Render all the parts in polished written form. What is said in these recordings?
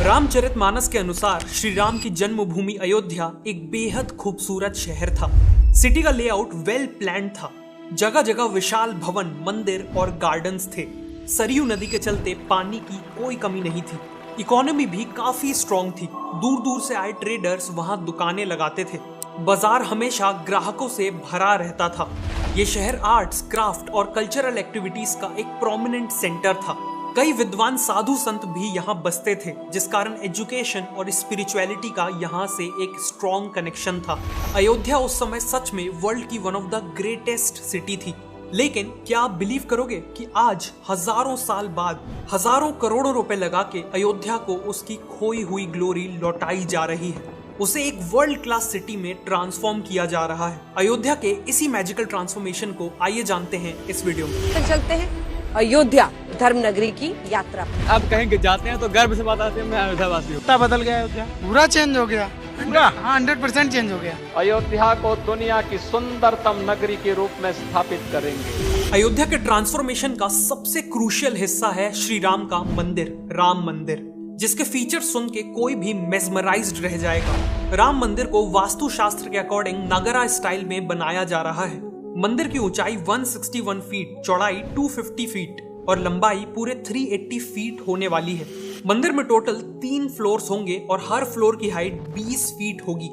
रामचरितमानस के अनुसार श्री राम की जन्मभूमि अयोध्या एक बेहद खूबसूरत शहर था। सिटी का लेआउट वेल प्लान्ड था। जगह जगह विशाल भवन, मंदिर और गार्डन्स थे। सरयू नदी के चलते पानी की कोई कमी नहीं थी। इकोनॉमी भी काफी स्ट्रॉन्ग थी। दूर दूर से आए ट्रेडर्स वहां दुकानें लगाते थे। बाजार हमेशा ग्राहकों से भरा रहता था। ये शहर आर्ट्स, क्राफ्ट और कल्चरल एक्टिविटीज का एक प्रोमिनेंट सेंटर था। कई विद्वान साधु संत भी यहाँ बसते थे, जिस कारण एजुकेशन और स्पिरिचुअलिटी का यहाँ से एक स्ट्रॉन्ग कनेक्शन था। अयोध्या उस समय सच में वर्ल्ड की one of the greatest city थी। लेकिन क्या आप बिलीव करोगे कि आज हजारों साल बाद हजारों करोड़ों रुपए लगा के अयोध्या को उसकी खोई हुई ग्लोरी लौटाई जा रही है। उसे एक वर्ल्ड क्लास सिटी में ट्रांसफॉर्म किया जा रहा है। अयोध्या के इसी मैजिकल ट्रांसफॉर्मेशन को आइए जानते हैं इस वीडियो में। तो चलते हैं अयोध्या धर्म नगरी की यात्रा। अब कहीं जाते हैं तो गर्व से बताते हैं मैं अयोध्यावासी हूँ। कितना बदल गया अयोध्या, पूरा चेंज हो गया। पूरा 100% चेंज हो गया। अयोध्या को दुनिया की सुंदरतम नगरी के रूप में स्थापित करेंगे। अयोध्या के ट्रांसफॉर्मेशन का सबसे क्रूशियल हिस्सा है श्री राम का मंदिर, राम मंदिर, जिसके फीचर सुन के कोई भी मेस्मराइज्ड रह जाएगा। राम मंदिर को वास्तुशास्त्र के अकॉर्डिंग नगरा स्टाइल में बनाया जा रहा है। मंदिर की ऊंचाई 161 फीट, चौड़ाई 250 फीट और लंबाई पूरे 380 फीट होने वाली है। मंदिर में टोटल 3 फ्लोर्स होंगे और हर फ्लोर की हाइट 20 फीट होगी।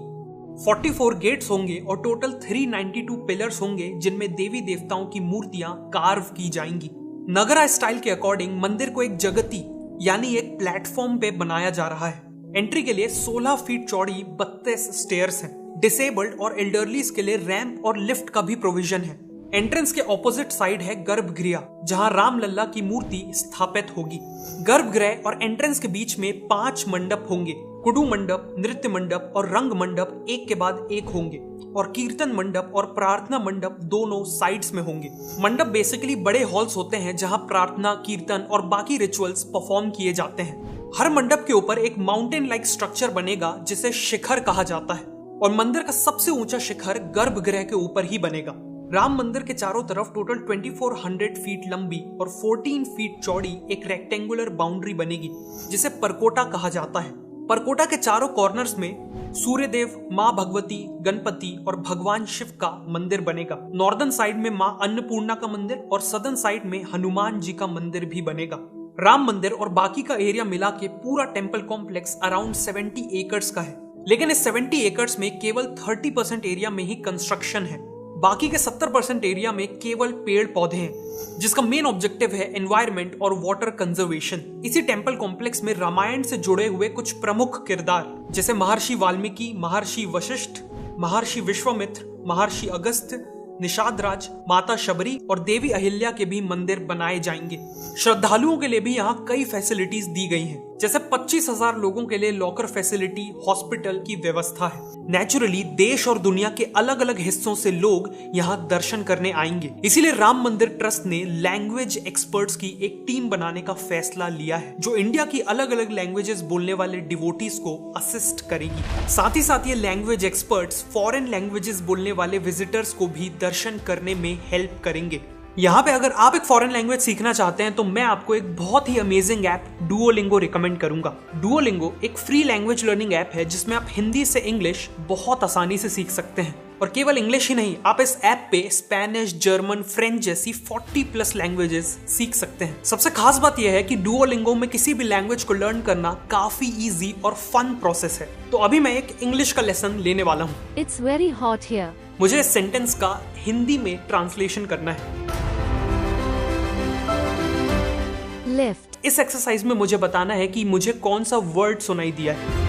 44 गेट्स होंगे और टोटल 392 पिलर्स होंगे, जिनमें देवी देवताओं की मूर्तियां कार्व की जाएंगी। नगरा स्टाइल के अकॉर्डिंग मंदिर को एक जगती यानी एक प्लेटफॉर्म पे बनाया जा रहा है। एंट्री के लिए 16 फीट चौड़ी 32 स्टेयर्स हैं। डिसेबल्ड और एल्डरलीज के लिए रैंप और लिफ्ट का भी प्रोविजन है। एंट्रेंस के ऑपोजिट साइड है गर्भगृह, जहां राम लल्ला की मूर्ति स्थापित होगी। गर्भगृह और एंट्रेंस के बीच में 5 मंडप होंगे। कुडू मंडप, नृत्य मंडप और रंग मंडप एक के बाद एक होंगे और कीर्तन मंडप और प्रार्थना मंडप दोनों साइड्स में होंगे। मंडप बेसिकली बड़े हॉल्स होते हैं जहां प्रार्थना, कीर्तन और बाकी रिचुअल्स परफॉर्म किए जाते हैं। हर मंडप के ऊपर एक माउंटेन लाइक स्ट्रक्चर बनेगा जिसे शिखर कहा जाता है और मंदिर का सबसे ऊंचा शिखर गर्भगृह के ऊपर ही बनेगा। राम मंदिर के चारों तरफ टोटल 2400 फीट लंबी और 14 फीट चौड़ी एक रेक्टेंगुलर बाउंड्री बनेगी, जिसे परकोटा कहा जाता है। परकोटा के चारों कॉर्नर्स में सूर्यदेव, माँ भगवती, गणपति और भगवान शिव का मंदिर बनेगा। नॉर्दर्न साइड में माँ अन्नपूर्णा का मंदिर और सदर्न साइड में हनुमान जी का मंदिर भी बनेगा। राम मंदिर और बाकी का एरिया मिला के पूरा टेम्पल कॉम्प्लेक्स अराउंड 70 एकर्स का है। लेकिन इस 70 एकर्स में केवल 30% एरिया में ही कंस्ट्रक्शन है। बाकी के 70% एरिया में केवल पेड़ पौधे हैं, जिसका मेन ऑब्जेक्टिव है एनवायरनमेंट और वाटर कंजर्वेशन। इसी टेम्पल कॉम्प्लेक्स में रामायण से जुड़े हुए कुछ प्रमुख किरदार जैसे महर्षि वाल्मीकि, महर्षि वशिष्ठ, महर्षि विश्वामित्र, महर्षि अगस्त्य, निषाद राज, माता शबरी और देवी अहिल्या के भी मंदिर बनाए जाएंगे। श्रद्धालुओं के लिए भी यहाँ कई फैसिलिटीज दी गई हैं, जैसे 25,000 लोगों के लिए लॉकर फैसिलिटी, हॉस्पिटल की व्यवस्था है। नेचुरली देश और दुनिया के अलग अलग हिस्सों से लोग यहाँ दर्शन करने आएंगे। इसीलिए राम मंदिर ट्रस्ट ने लैंग्वेज एक्सपर्ट्स की एक टीम बनाने का फैसला लिया है, जो इंडिया की अलग अलग लैंग्वेजेस बोलने वाले डिवोटीज को असिस्ट करेगी। साथ ही साथ ये लैंग्वेज एक्सपर्ट्स फॉरेन लैंग्वेजेस बोलने वाले विजिटर्स को भी दर्शन करने में हेल्प करेंगे। यहाँ पे अगर आप एक फॉरेन लैंग्वेज सीखना चाहते हैं तो मैं आपको एक बहुत ही अमेजिंग ऐप डुओलिंगो रिकमेंड करूंगा। डुओलिंगो एक फ्री लैंग्वेज लर्निंग ऐप है, जिसमें आप हिंदी से इंग्लिश बहुत आसानी से सीख सकते हैं। और केवल इंग्लिश ही नहीं, आप इस ऐप पे स्पेनिश, जर्मन, फ्रेंच जैसी 40+ लैंग्वेजेस सीख सकते हैं। सबसे खास बात यह है कि डुओलिंगो में किसी भी लैंग्वेज को लर्न करना काफी इजी और फन प्रोसेस है। तो अभी मैं एक इंग्लिश का लेसन लेने वाला हूँ। It's very hot here. मुझे इस सेंटेंस का हिंदी में ट्रांसलेशन करना है। Lift. इस एक्सरसाइज में मुझे बताना है कि मुझे कौन सा वर्ड सुनाई दिया है।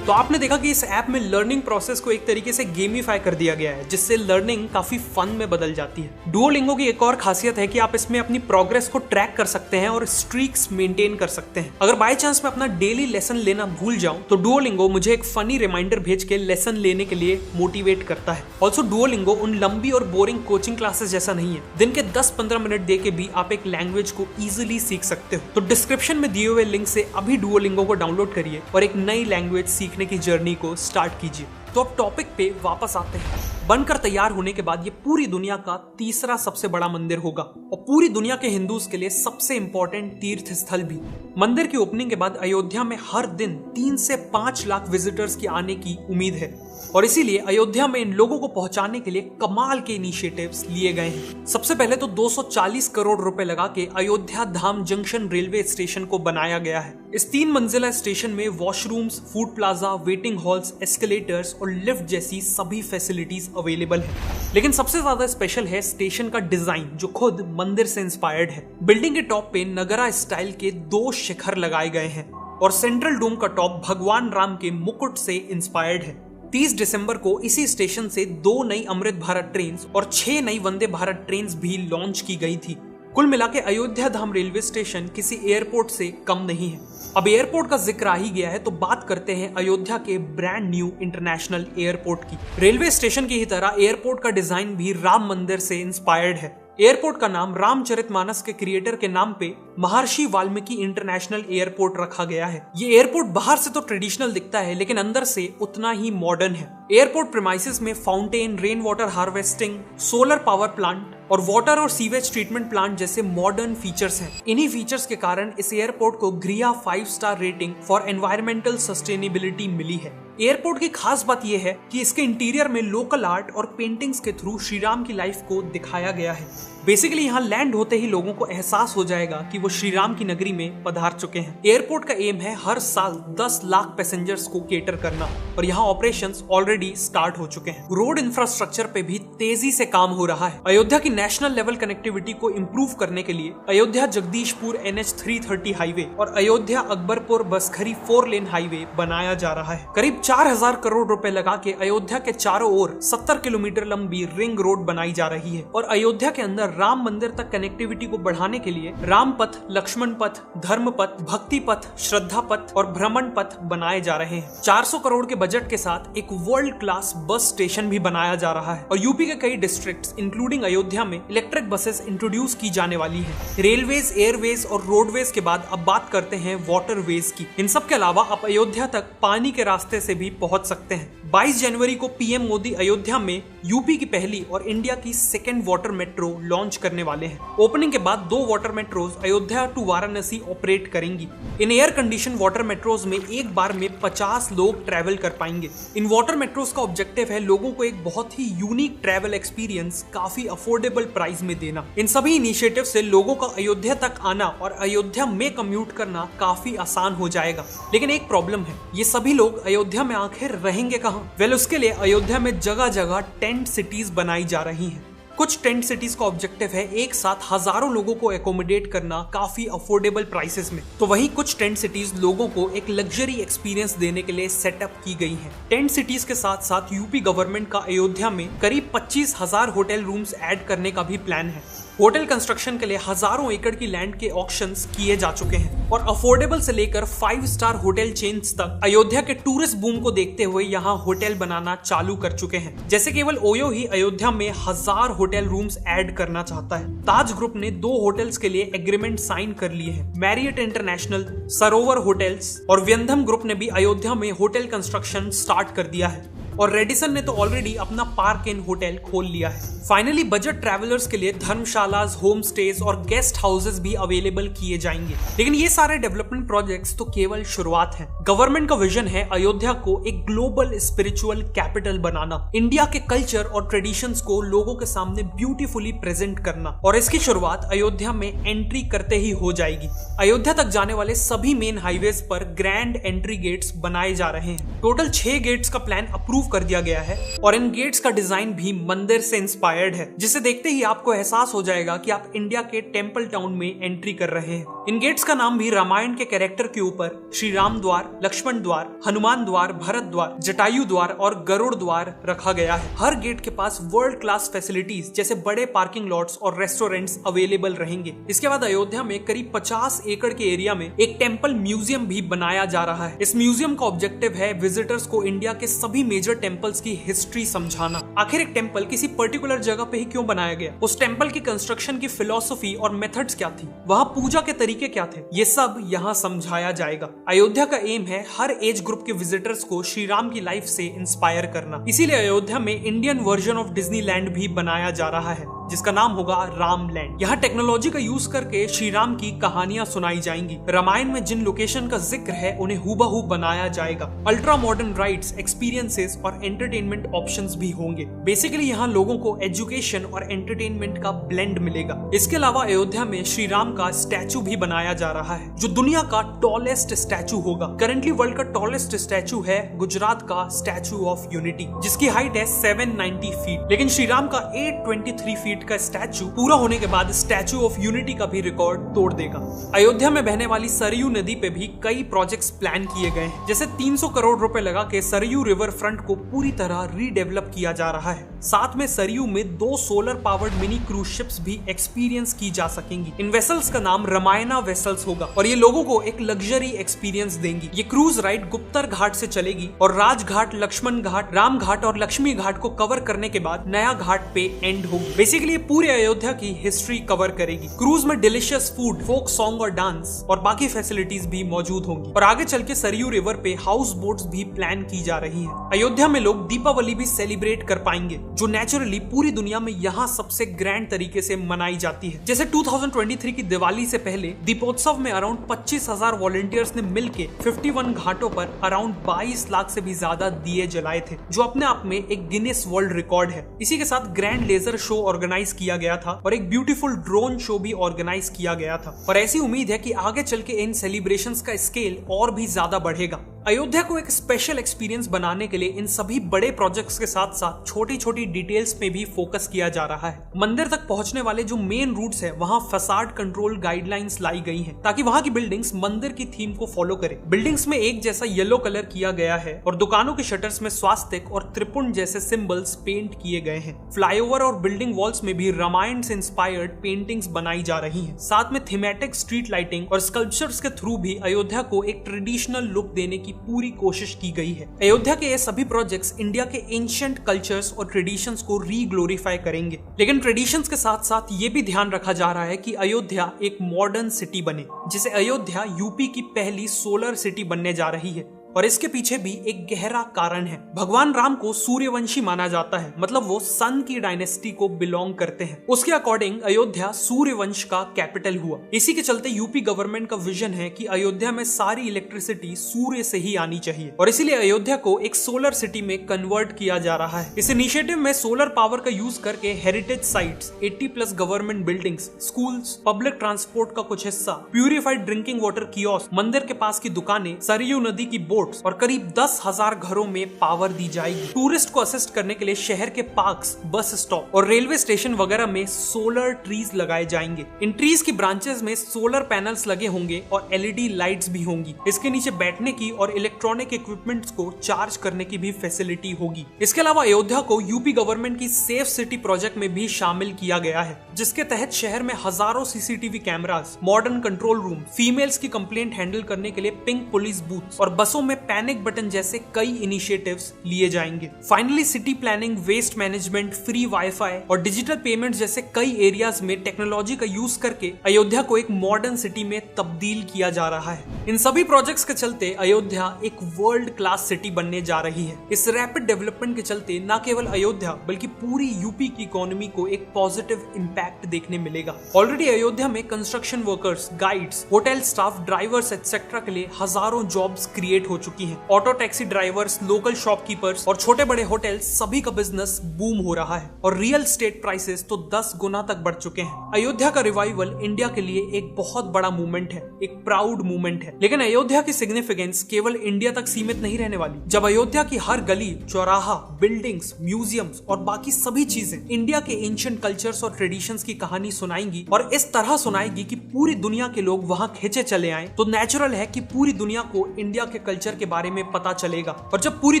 तो आपने देखा कि इस ऐप में लर्निंग प्रोसेस को एक तरीके से गेमिफाई कर दिया गया है, जिससे लर्निंग काफी फन में बदल जाती है। डुओलिंगो की एक और खासियत है कि आप इसमें अपनी प्रोग्रेस को ट्रैक कर सकते हैं और स्ट्रीक्स मेंटेन कर सकते हैं। अगर बाय चांस मैं अपना डेली लेसन लेना भूल जाऊं तो डुओलिंगो मुझे एक फनी रिमाइंडर भेज के लेसन लेने के लिए मोटिवेट करता है। ऑल्सो डुओलिंगो उन लंबी और बोरिंग कोचिंग क्लासेस जैसा नहीं है। दिन के 10-15 मिनट दे के भी आप एक लैंग्वेज को इजिली सीख सकते हो। तो डिस्क्रिप्शन में दिए हुए लिंक से अभी डुओलिंगो को डाउनलोड करिए और एक नई लैंग्वेज सीखने की जर्नी को स्टार्ट कीजिए। तो अब टॉपिक पे वापस आते हैं। बनकर तैयार होने के बाद ये पूरी दुनिया का तीसरा सबसे बड़ा मंदिर होगा और पूरी दुनिया के हिंदूज के लिए सबसे इंपॉर्टेंट तीर्थ स्थल भी। मंदिर की ओपनिंग के बाद अयोध्या में हर दिन 3 से 5 लाख विजिटर्स की आने की उम्मीद है और इसीलिए अयोध्या में इन लोगों को पहुंचाने के लिए कमाल के इनिशिएटिव्स लिए गए हैं। सबसे पहले तो 240 करोड़ रुपए लगा के अयोध्या धाम जंक्शन रेलवे स्टेशन को बनाया गया है। इस 3 मंजिला स्टेशन में washrooms, food plaza, waiting halls, escalators और लिफ्ट जैसी सभी फैसिलिटीज अवेलेबल है। लेकिन सबसे ज्यादा स्पेशल है स्टेशन का डिजाइन, जो खुद मंदिर से इंस्पायर्ड है। बिल्डिंग के टॉप पे नगरा स्टाइल के 2 शिखर लगाए गए हैं और सेंट्रल डोम का टॉप भगवान राम के मुकुट से इंस्पायर्ड है। 30 दिसंबर को इसी स्टेशन से 2 नई अमृत भारत ट्रेन और 6 नई वंदे भारत ट्रेन भी लॉन्च की गई थी। कुल मिला के अयोध्या धाम रेलवे स्टेशन किसी एयरपोर्ट से कम नहीं है। अब एयरपोर्ट का जिक्र आ ही गया है तो बात करते हैं अयोध्या के ब्रांड न्यू इंटरनेशनल एयरपोर्ट की। रेलवे स्टेशन की ही तरह एयरपोर्ट का डिजाइन भी राम मंदिर से इंस्पायर्ड है। एयरपोर्ट का नाम रामचरितमानस के क्रिएटर के नाम पे महर्षि वाल्मीकि इंटरनेशनल एयरपोर्ट रखा गया है। ये एयरपोर्ट बाहर से तो ट्रेडिशनल दिखता है लेकिन अंदर से उतना ही मॉडर्न है। एयरपोर्ट प्रीमाइसेस में fountain, rain water harvesting, solar power plant और वाटर और सीवेज ट्रीटमेंट प्लांट जैसे मॉडर्न फीचर्स हैं। इन्हीं फीचर्स के कारण इस एयरपोर्ट को ग्रिया 5 star rating for environmental sustainability मिली है। एयरपोर्ट की खास बात यह है कि इसके इंटीरियर में लोकल आर्ट और पेंटिंग्स के थ्रू श्री राम की लाइफ को दिखाया गया है। बेसिकली यहाँ लैंड होते ही लोगों को एहसास हो जाएगा कि वो श्री राम की नगरी में पधार चुके हैं। एयरपोर्ट का एम है हर साल 10 लाख पैसेंजर्स को केटर करना और यहाँ ऑपरेशंस ऑलरेडी स्टार्ट हो चुके हैं। रोड इंफ्रास्ट्रक्चर पे भी तेजी से काम हो रहा है। अयोध्या की नेशनल लेवल कनेक्टिविटी को इम्प्रूव करने के लिए अयोध्या जगदीशपुर NH 330 हाईवे और अयोध्या अकबरपुर बसखरी 4 लेन हाईवे बनाया जा रहा है। करीब 4000 करोड़ रुपए लगा के अयोध्या के चारों ओर 70 किलोमीटर लंबी रिंग रोड बनाई जा रही है और अयोध्या के अंदर राम मंदिर तक कनेक्टिविटी को बढ़ाने के लिए राम पथ, लक्ष्मण पथ, धर्म पथ, भक्ति पथ, श्रद्धा पथ और भ्रमण पथ बनाए जा रहे हैं। 400 करोड़ के बजट के साथ एक वर्ल्ड क्लास बस स्टेशन भी बनाया जा रहा है और यूपी के कई डिस्ट्रिक्ट्स इंक्लूडिंग अयोध्या में इलेक्ट्रिक बसेस इंट्रोड्यूस की जाने वाली है। रेलवेज, एयरवेज और रोडवेज के बाद अब बात करते हैं वाटरवेज की। इन सब के अलावा आप अयोध्या तक पानी के रास्ते से भी पहुंच सकते हैं। 22 जनवरी को पीएम मोदी अयोध्या में यूपी की पहली और इंडिया की 2nd वाटर मेट्रो लॉन्च करने वाले हैं। ओपनिंग के बाद 2 water metros Ayodhya to Varanasi operate करेंगी। इन एयर कंडीशन वाटर मेट्रोज में एक बार में 50 लोग ट्रैवल कर पाएंगे। इन वाटर मेट्रोज का ऑब्जेक्टिव है लोगों को एक बहुत ही यूनिक ट्रैवल एक्सपीरियंस काफी अफोर्डेबल प्राइस में देना। इन सभी इनिशिएटिव से लोगों का अयोध्या तक आना और अयोध्या में कम्यूट करना काफी आसान हो जाएगा। लेकिन एक प्रॉब्लम है, ये सभी लोग अयोध्या में आखिर रहेंगे कहाँ? उसके लिए अयोध्या में जगह जगह टेंट सिटीज बनाई जा रही हैं। कुछ टेंट सिटीज का ऑब्जेक्टिव है एक साथ हजारों लोगों को एकोमोडेट करना काफी अफोर्डेबल प्राइसेस में, तो वहीं कुछ टेंट सिटीज लोगों को एक लग्जरी एक्सपीरियंस देने के लिए सेटअप की गई हैं। टेंट सिटीज के साथ साथ यूपी गवर्नमेंट का अयोध्या में करीब 25,000 होटल रूम्स ऐड करने का भी प्लान है। होटल कंस्ट्रक्शन के लिए हजारों एकड़ की लैंड के ऑक्शंस किए जा चुके हैं और अफोर्डेबल से लेकर 5 स्टार होटल चेन्स तक अयोध्या के टूरिस्ट बूम को देखते हुए यहाँ होटल बनाना चालू कर चुके हैं। जैसे केवल ओयो ही अयोध्या में 1000 होटल रूम्स ऐड करना चाहता है। ताज ग्रुप ने 2 होटल्स के लिए एग्रीमेंट साइन कर लिए हैं। मैरियट इंटरनेशनल, सरोवर होटल्स और व्यंधम ग्रुप ने भी अयोध्या में होटल कंस्ट्रक्शन स्टार्ट कर दिया है और रेडिसन ने तो ऑलरेडी अपना पार्क इन होटल खोल लिया है। फाइनली बजट ट्रैवलर्स के लिए धर्मशालास, होम स्टेज और गेस्ट हाउसेस भी अवेलेबल किए जाएंगे। लेकिन ये सारे डेवलपमेंट प्रोजेक्ट्स तो केवल शुरुआत है। गवर्नमेंट का विजन है अयोध्या को एक ग्लोबल स्पिरिचुअल कैपिटल बनाना, इंडिया के कल्चर और ट्रेडिशंस को लोगों के सामने ब्यूटीफुली प्रेजेंट करना और इसकी शुरुआत अयोध्या में एंट्री करते ही हो जाएगी। अयोध्या तक जाने वाले सभी मेन हाईवेज पर ग्रैंड एंट्री गेट्स बनाए जा रहे हैं। टोटल 6 गेट्स का प्लान अप्रूव कर दिया गया है और इन गेट्स का डिजाइन भी मंदिर से इंस्पायर्ड है, जिसे देखते ही आपको एहसास हो जाएगा कि आप इंडिया के टेंपल टाउन में एंट्री कर रहे हैं। इन गेट्स का नाम भी रामायण के कैरेक्टर के ऊपर श्री राम द्वार, लक्ष्मण द्वार, हनुमान द्वार, भरत द्वार, जटायु द्वार और गरुड़ द्वार रखा गया है। हर गेट के पास वर्ल्ड क्लास फैसिलिटीज जैसे बड़े पार्किंग लॉट्स और रेस्टोरेंट्स अवेलेबल रहेंगे। इसके बाद अयोध्या में करीब 50 एकड़ के एरिया में एक टेंपल म्यूजियम भी बनाया जा रहा है। इस म्यूजियम का ऑब्जेक्टिव है विजिटर्स को इंडिया के सभी मेजर टेंपल्स की हिस्ट्री समझाना। आखिर एक टेंपल किसी पर्टिकुलर जगह पे ही क्यों बनाया गया, उस टेंपल की कंस्ट्रक्शन की फिलॉसफी और मेथड्स क्या थी, वहाँ पूजा के तरीके क्या थे, ये सब यहाँ समझाया जाएगा। अयोध्या का एम है हर एज ग्रुप के विजिटर्स को श्री राम की लाइफ से इंस्पायर करना। इसीलिए अयोध्या में इंडियन वर्जन ऑफ डिज्नीलैंड भी बनाया जा रहा है, जिसका नाम होगा राम लैंड। यहाँ टेक्नोलॉजी का यूज करके श्री राम की कहानियां सुनाई जाएंगी। रामायण में जिन लोकेशन का जिक्र है उन्हें हूबहू बनाया जाएगा। अल्ट्रा मॉडर्न राइड्स, एक्सपीरियंसेस और एंटरटेनमेंट ऑप्शंस भी होंगे। बेसिकली यहाँ लोगों को एजुकेशन और एंटरटेनमेंट का ब्लेंड मिलेगा। इसके अलावा अयोध्या में श्री राम का स्टैचू भी बनाया जा रहा है, जो दुनिया का टॉलेस्ट स्टैचू होगा। करंटली वर्ल्ड का टॉलेस्ट स्टैचू है गुजरात का स्टैचू ऑफ यूनिटी, जिसकी हाइट है 790 फीट। लेकिन श्री राम का 823 फीट का स्टैचू पूरा होने के बाद स्टैचू ऑफ यूनिटी का भी रिकॉर्ड तोड़ देगा। अयोध्या में बहने वाली सरयू नदी पे भी कई प्रोजेक्ट्स प्लान किए गए हैं। जैसे 300 करोड़ रुपए लगा के सरयू रिवर फ्रंट को पूरी तरह रीडेवलप किया जा रहा है। साथ में सरयू में 2 solar powered mini cruise ships भी एक्सपीरियंस की जा सकेंगी। इन वेसल्स का नाम रामायणा वेसल्स होगा और ये लोगों को एक लग्जरी एक्सपीरियंस देंगी। ये क्रूज राइड गुप्तर घाट से चलेगी और राजघाट, लक्ष्मण घाट, राम घाट और लक्ष्मी घाट को कवर करने के बाद नया घाट पे एंड होगी। बेसिकली पूरे अयोध्या की हिस्ट्री कवर करेगी। क्रूज में डिलीशियस फूड, फोक सॉन्ग और डांस और बाकी फैसिलिटीज भी मौजूद होंगी। और आगे चल के सरयू रिवर पे हाउस बोट्स भी प्लान की जा रही हैं। अयोध्या में लोग दीपावली भी सेलिब्रेट कर पाएंगे, जो नेचुरली पूरी दुनिया में यहाँ सबसे ग्रैंड तरीके से मनाई जाती है। जैसे 2023 की दिवाली से पहले दीपोत्सव में अराउंड 25,000 वॉलंटियर्स ने मिलके 51 घाटों पर अराउंड 22 लाख से भी ज्यादा दिए जलाए थे, जो अपने आप में एक गिनेस वर्ल्ड रिकॉर्ड है। इसी के साथ ग्रैंड लेजर शो ऑर्गेनाइज किया गया था और एक ब्यूटीफुल ड्रोन शो भी ऑर्गेनाइज किया गया था। और ऐसी उम्मीद है कि आगे चल के इन सेलिब्रेशंस का स्केल और भी ज्यादा बढ़ेगा। अयोध्या को एक स्पेशल एक्सपीरियंस बनाने के लिए इन सभी बड़े प्रोजेक्ट्स के साथ साथ छोटी छोटी डिटेल्स पे भी फोकस किया जा रहा है। मंदिर तक पहुंचने वाले जो मेन रूट्स है वहां फसाड कंट्रोल गाइडलाइंस लाई गई हैं, ताकि वहां की बिल्डिंग्स मंदिर की थीम को फॉलो करें। बिल्डिंग्स में एक जैसा येलो कलर किया गया है और दुकानों के शटर्स में स्वास्तिक और त्रिपुंड जैसे सिंबल्स पेंट किए गए हैं। फ्लाईओवर और बिल्डिंग वॉल्स में भी रामायण से इंस्पायर्ड पेंटिंग्स बनाई जा रही हैं। साथ में थीमेटिक स्ट्रीट लाइटिंग और स्कल्पचर्स के थ्रू भी अयोध्या को एक ट्रेडिशनल लुक देने की पूरी कोशिश की गई है। अयोध्या के ये सभी प्रोजेक्ट्स इंडिया के एंशिएंट कल्चर्स और ट्रेडिशंस को रीग्लोरीफाई करेंगे। लेकिन ट्रेडिशंस के साथ साथ ये भी ध्यान रखा जा रहा है कि अयोध्या एक मॉडर्न सिटी बने, जिसे अयोध्या यूपी की पहली सोलर सिटी बनने जा रही है। और इसके पीछे भी एक गहरा कारण है। भगवान राम को सूर्यवंशी माना जाता है, मतलब वो सन की डायनेस्टी को बिलोंग करते हैं। उसके अकॉर्डिंग अयोध्या सूर्यवंश का कैपिटल हुआ। इसी के चलते यूपी गवर्नमेंट का विजन है कि अयोध्या में सारी इलेक्ट्रिसिटी सूर्य से ही आनी चाहिए और इसीलिए अयोध्या को एक सोलर सिटी में कन्वर्ट किया जा रहा है। इस इनिशिएटिव में सोलर पावर का यूज करके heritage sites, 80+ government buildings, schools, public transport का कुछ हिस्सा, प्यूरिफाइड ड्रिंकिंग वाटर कियोस्क, मंदिर के पास की दुकानें, सरयू नदी की बोट और करीब 10,000 घरों में पावर दी जाएगी। टूरिस्ट को असिस्ट करने के लिए शहर के पार्क्स, बस स्टॉप और रेलवे स्टेशन वगैरह में सोलर ट्रीज लगाए जाएंगे। इन ट्रीज की ब्रांचेस में सोलर पैनल्स लगे होंगे और LED लाइट्स भी होंगी। इसके नीचे बैठने की और इलेक्ट्रॉनिक इक्विपमेंट्स को चार्ज करने की भी फैसिलिटी होगी। इसके अलावा अयोध्या को यूपी गवर्नमेंट की सेफ सिटी प्रोजेक्ट में भी शामिल किया गया है, जिसके तहत शहर में हजारों CCTV cameras, modern control room, females की कंप्लेंट हैंडल करने के लिए पिंक पुलिस बूथ और बसों में पैनिक बटन जैसे कई इनिशिएटिव्स लिए जाएंगे। Finally city planning, waste management, free wifi और डिजिटल पेमेंट जैसे कई एरियाज में टेक्नोलॉजी का यूज करके अयोध्या को एक मॉडर्न सिटी में तब्दील किया जा रहा है। इन सभी प्रोजेक्ट्स के चलते अयोध्या एक वर्ल्ड क्लास सिटी बनने जा रही है। इस रैपिड डेवलपमेंट के चलते न केवल अयोध्या बल्कि पूरी यूपी की इकोनॉमी को एक पॉजिटिव इम्पैक्ट देखने मिलेगा। ऑलरेडी अयोध्या में construction workers, guides, hotel staff, drivers etcetera के लिए हजारों जॉब्स क्रिएट हो चुकी हैं। Auto taxi drivers, local shopkeepers और छोटे बड़े होटल सभी का बिजनेस बूम हो रहा है और रियल स्टेट प्राइसेस तो 10 गुना तक बढ़ चुके हैं। अयोध्या का रिवाइवल इंडिया के लिए एक बहुत बड़ा मूवमेंट है, एक प्राउड मूवमेंट है। लेकिन अयोध्या की सिग्निफिकेंस केवल इंडिया तक सीमित नहीं रहने वाली। जब अयोध्या की हर गली, चौराहा, बिल्डिंग्स, म्यूजियम्स और बाकी सभी चीजें इंडिया के एंशिएंट कल्चर्स और ट्रेडिशंस की कहानी सुनाएंगी और इस तरह सुनाएगी कि पूरी दुनिया के लोग वहां खींचे चले आए, तो नेचुरल है कि पूरी दुनिया को इंडिया के कल्चर कल्चर के बारे में पता चलेगा। और जब पूरी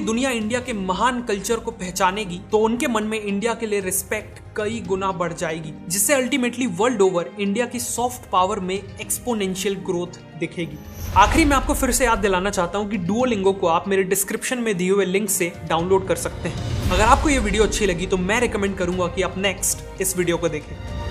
दुनिया इंडिया के महान कल्चर को पहचानेगी तो उनके मन में इंडिया के लिए रिस्पेक्ट कई गुना बढ़ जाएगी, जिससे अल्टीमेटली वर्ल्ड ओवर इंडिया की सॉफ्ट पावर में एक्सपोनेंशियल ग्रोथ दिखेगी। आखिरी में आपको फिर से याद दिलाना चाहता हूं कि डुओलिंगो को आप मेरे डिस्क्रिप्शन में दिए हुए लिंक से डाउनलोड कर सकते हैं। अगर आपको ये वीडियो अच्छी लगी तो मैं रिकमेंड करूंगा कि आप नेक्स्ट इस वीडियो को देखें।